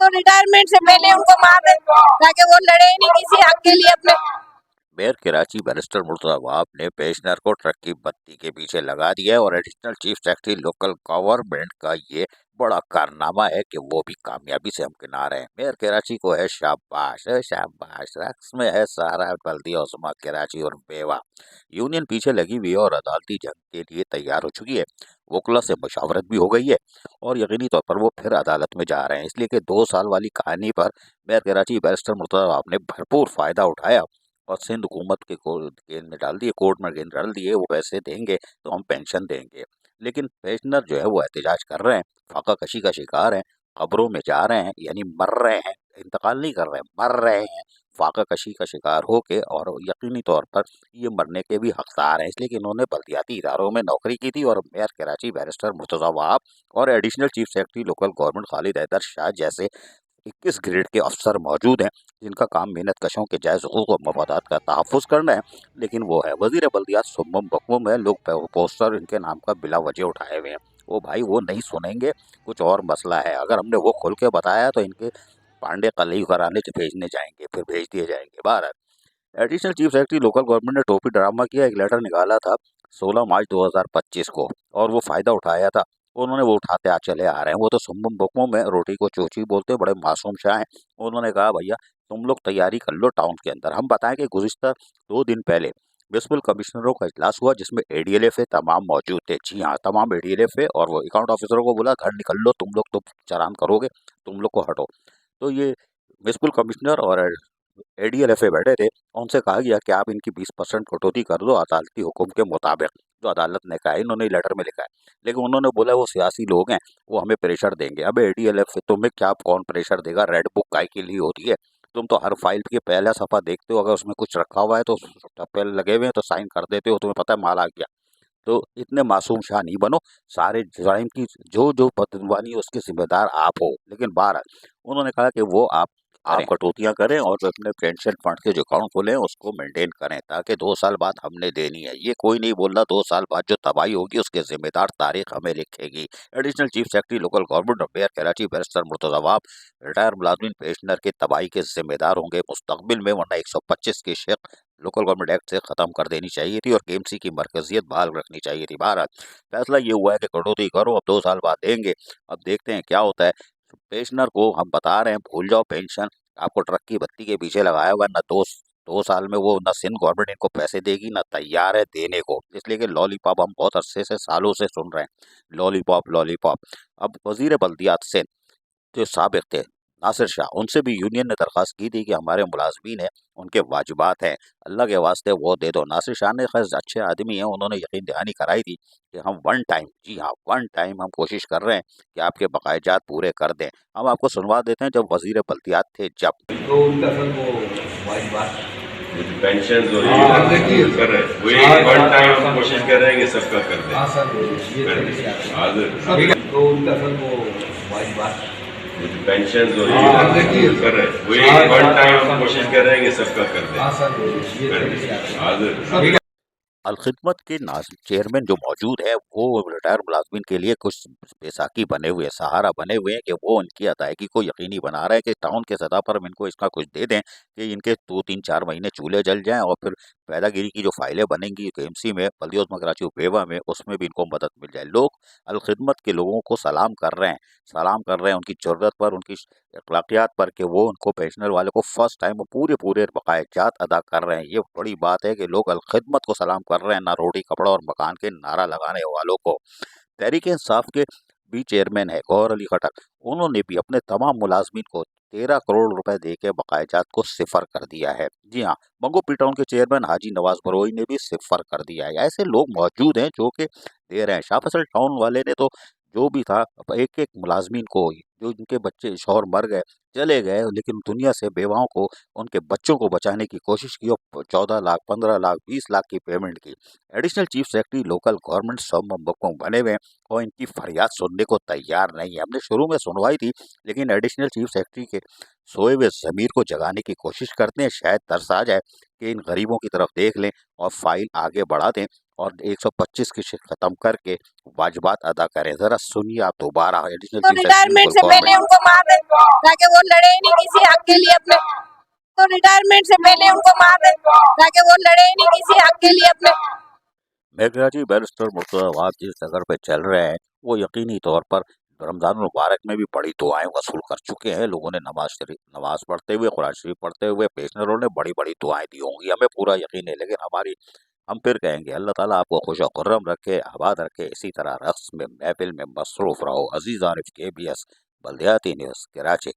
तो रिटायरमेंट से पहले उनको मार दे ताकि वो लड़े ही नहीं किसी हक के लिए अपने। मेयर कराची बैरिस्टर मुर्तजा वहाब ने पेंशनर को ट्रक की बत्ती के पीछे लगा दिया है और additional chief secretary local government का ये बड़ा कारनामा है कि वो भी कामयाबी से हमकिनार है। मेयर कराची को है शाबाश शाबाश, रक्स में है सारा बल्दिया उस्मा कराची और बेवा। यूनियन पीछे लगी हुई है और अदालती जंग के लिए तैयार हो चुकी है। वकला से मशावरत भी हो गई है और यकीनी तौर पर वो फिर अदालत में जा रहे हैं, इसलिए कि 2 साल वाली कहानी पर मेयर कराची बैरिस्टर मुर्तजा वहाब ने भरपूर फायदा उठाया और सिंध हुकूमत के गेंद में डाल दिए, कोर्ट में गेंद डाल दिए, वो पैसे देंगे तो हम पेंशन देंगे। लेकिन पेंशनर जो है वो एहतजाज कर रहे हैं, फाका कशी का शिकार हैं, कब्रों में जा रहे हैं, यानी मर रहे हैं, इंतकाल नहीं कर रहे हैं, मर रहे हैं फाका कशी का शिकार होके, और यकीनी तौर पर ये मरने के भी हकदार हैं, इसलिए कि इन्होंने बल्दियाती इदारों में नौकरी की थी। और मेयर कराची बैरिस्टर मुर्तजा वहाब और additional chief secretary local government Khalid Haider Shah जैसे 21 ग्रेड के अफसर मौजूद हैं, जिनका काम मेहनत कशों के जायज़ हुकूक और मफादात का तहफ़्फ़ुज़ करना है। लेकिन वो है वज़ीर बल्दियात सुम्मम बकमुम है, लोग पोस्टर इनके नाम का बिला वजह उठाए हुए हैं। वो भाई वो नहीं सुनेंगे, कुछ और मसला है। अगर हमने वो खुल के बताया तो इनके पांडे कलई कराने भेजने जाएंगे, फिर भेज दिए जाएंगे। बहरहाल additional chief secretary local government ने टोपी ड्रामा किया, एक लेटर निकाला था 16 मार्च 2025 को, और वो फ़ायदा उठाया था। उन्होंने वो उठाते आज चले आ रहे हैं। वो तो सुम्मुम बुकमुम में रोटी को चोची बोलते हैं, बड़े मासूम शाह हैं। उन्होंने कहा भैया तुम लोग तैयारी कर लो टाउन के अंदर। हम बताएं कि गुज़िश्ता 2 दिन पहले म्युनिसिपल कमिश्नरों का इजलास हुआ, जिसमें एडीएलएफ तमाम मौजूद थे। जी हाँ, तमाम एडीएलएफ और वो अकाउंट ऑफिसरों को बोला घर निकल लो, तुम लोग तो चालान करोगे, तुम लोग को हटो। तो ये म्युनिसिपल कमिश्नर और एडीएलएफए बैठे थे। उनसे कहा गया कि आप इनकी 20% कटौती कर दो अदालती हुक्म के मुताबिक, जो अदालत ने कहा है। इन्होंने लेटर में लिखा है, लेकिन उन्होंने बोला वो सियासी लोग हैं, वो हमें प्रेशर देंगे। अब एडीएलएफ तुम्हें क्या, कौन प्रेशर देगा? रेड बुक काय के लिए होती है? तुम तो हर फाइल के पहला सफ़ा देखते हो, अगर उसमें कुछ रखा हुआ है तो टप्पे लगे हुए हैं तो साइन कर देते हो, तुम्हें पता है माल आ गया। तो इतने मासूम शाह नहीं बनो, सारे जराइम की जो जो बदनवानी है उसके जिम्मेदार आप हो। लेकिन बहरहाल उन्होंने कहा कि वो आप कटौतियाँ करें और अपने पेंशन फंड के जो अकाउंट खोलें उसको मेंटेन करें, ताकि 2 साल बाद हमने देनी है। ये कोई नहीं बोल रहा 2 साल बाद जो तबाही होगी उसके जिम्मेदार तारीख हमें लिखेगी। Additional chief secretary local government of mayor Karachi barrister Murtaza Wahab retire मुलाजमीन पेंशनर के तबाही के जिम्मेदार होंगे मुस्तकबिल में, वरना 125 की शेख लोकल गवर्नमेंट एक्ट से ख़त्म कर देनी चाहिए थी और केएमसी की मरकजियत बहाल रखनी चाहिए थी। बहरहाल फैसला ये हुआ है कि कटौती करो, अब 2 साल बाद देंगे। अब देखते हैं क्या होता है। पेंशनर को हम बता रहे हैं भूल जाओ पेंशन, आपको ट्रक की बत्ती के पीछे लगाया हुआ है। न 2 साल में वो न सिंध गवर्नमेंट इनको पैसे देगी, न तैयार है देने को, इसलिए कि लॉलीपॉप हम बहुत अरसे से सालों से सुन रहे हैं, लॉलीपॉप लॉलीपॉप। अब वजीर बल्दियात सिंध जो साबिक थे नासिर शाह, उनसे भी यूनियन ने दरख्वास्त की थी कि हमारे मुलाजमीन हैं, उनके वाजिबात हैं, अल्लाह के वास्ते वो दे दो। नासिर शाह ने खैर अच्छे आदमी हैं, उन्होंने यकीन दहानी कराई थी कि हम वन टाइम, जी हाँ वन टाइम हम कोशिश कर रहे हैं कि आपके बकायजात पूरे कर दें। हम आपको सुनवा देते हैं जब वजीर बल्दियात थे जब। तो उनका सर वो वाजिबात पेंशन जो हाँ, ये देखिए कर रहे हैं, वही हाँ, वन हाँ, टाइम हाँ, हम कोशिश कर रहे हैं कि सबका कर दें। हाँ सर ये कर तरीके दें। से हाजिर तो उनका सर वो वाजिबात पेंशन जो हाँ, देखिए ये कर रहे हैं, वही हाँ, वन हाँ, टाइम हाँ, हम कोशिश कर रहे हैं कि सबका कर दें। हाँ सर ये कर तरीके दें। से हाजिर अलखिदमत के चेयरमैन जो मौजूद है वो रिटायर मुलाजमीन के लिए कुछ बैसाखी बने हुए, सहारा बने हुए हैं कि वो उनकी अदायगी को यकीनी बना रहे हैं कि टाउन के सतह पर हम इनको इसका कुछ दे दें कि इनके 2 3 4 महीने चूल्हे जल जाएं, और फिर पैदागिरी की जो फाइलें बनेंगी केएमसी में, बल्दियों में, कराची बेवा में, उसमें भी इनको मदद मिल जाए। लोग अलखिदमत के लोगों को सलाम कर रहे हैं, सलाम कर रहे हैं उनकी जरूरत पर, उनकी अखलाकियात पर, कि वो उनको पेंशनर वाले को फर्स्ट टाइम वो पूरे पूरे बकायजात अदा कर रहे हैं। ये बड़ी बात है कि लोग अलखिदमत को सलाम कर रहे हैं, ना रोटी कपड़ा और मकान के नारा लगाने वालों को। तहरीक इंसाफ के भी चेयरमैन है गौहर अली खटक, उन्होंने भी अपने तमाम मुलाजमीन को 13 करोड़ रुपए दे के बकायजात को सिफर कर दिया है। जी हाँ, मंगो पी टाउन के चेयरमैन हाजी नवाज बरोई ने भी सिफर कर दिया है। ऐसे लोग मौजूद हैं जो कि दे रहे हैं। शाह फैसल टाउन वाले ने तो जो भी था एक एक मुलाजमीन को, जो जिनके बच्चे शौहर मर गए चले गए, लेकिन दुनिया से बेवाओं को, उनके बच्चों को बचाने की कोशिश की और 14 लाख 15 लाख 20 लाख की पेमेंट की। Additional chief secretary local government सब बने हुए हैं और इनकी फरियाद सुनने को तैयार नहीं है। हमने शुरू में सुनवाई थी, लेकिन एडिशनल चीफ सेक्रेटरी के सोए हुए ज़मीर को जगाने की कोशिश करते हैं। शायद तरस आ जाए कि इन गरीबों की तरफ देख लें और फाइल आगे बढ़ा दें और 125 की शिफ्ट खत्म करके वाजिबात अदा करें। जरा सुनिए आप दोबारा एडिशनल तो चीफ रिटायरमेंट से सेक्रेटरी पहले गवर्नमेंट। उनको मार दे ताकि वो लड़े ही नहीं किसी हक के लिए अपने। तो रिटायरमेंट से पहले उनको मार दे ताकि वो लड़े ही नहीं किसी हक के लिए अपने। मेघना जी, बैरिस्टर मुर्तज़ा नवाब जिस नगर पे चल रहे हैं वो यकीनी तौर पर रमजान मुबारक में भी बड़ी दुआएं वसूल कर चुके हैं। लोगों ने नमाज पढ़ते हुए, कुरान शरीफ पढ़ते हुए, पेशनरों ने बड़ी बड़ी दुआएं दी होंगी, हमें पूरा यकीन है। लेकिन हम फिर कहेंगे अल्लाह ताला आपको खुश खुर्रम रखे, आबाद रखे, इसी तरह रक्स में महफिल में मसरूफ रहो। अजीज़ान KBS बल्दियाती न्यूज़ कराची।